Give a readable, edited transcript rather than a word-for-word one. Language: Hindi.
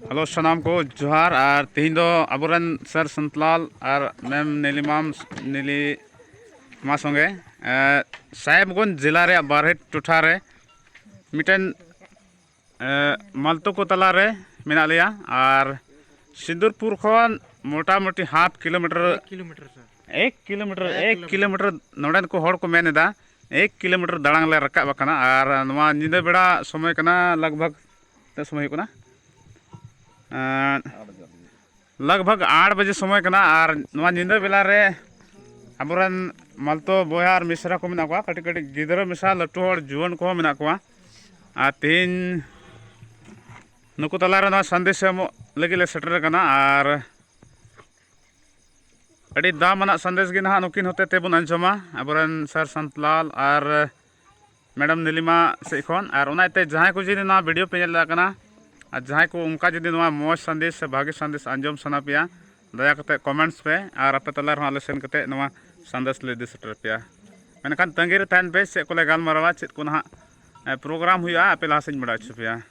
हेलो सनाम को जोहार और तेहन दो अबोरन सर संतलाल और मैम नीलिमा संगे साहेबगंज जिला रे बारहे टोठा रे मिटन मालतो को तला रे मेना लिया और सिंदूरपुर खन मोटा मोटी हाफ किलोमीटर एक किलोमीटर नोडन को हड़ को मेनेदा 1 किलोमीटर दाड़ांग ले रकाब बकना और नवा निंदा बेड़ा समय कना लगभग ते समय कना लगभग 8 बजे समय कना और नवा निंदा बेला रे अबरन मालतो बोयार मिश्रा को मेना को कटी कटी गिदरा मिसा लटू हड़ जुवन को मेना को आ तीन नुकु तला रे नवा संदेश लगी ले सेटर कना और अड़ी दामना संदेश गे ना नुकिन होते तेबुन अंजमा अबरन सर संतलाल और मैडम नीलिमा से खन और उनाते जहां को जी ना वीडियो पे नेला कना और जहां को उनका जी ना मौज संदेश से भागी संदेश अंजम सना पिया दया कते कमेंट्स पे और आपे तलार हां लेसन कते नवा संदेश ले दि सेटर पिया मेनखान तंगीर तान पे से कोले गालमारावा चेत को ना प्रोग्राम हुआ आपे लासिन बड़ा छुपिया।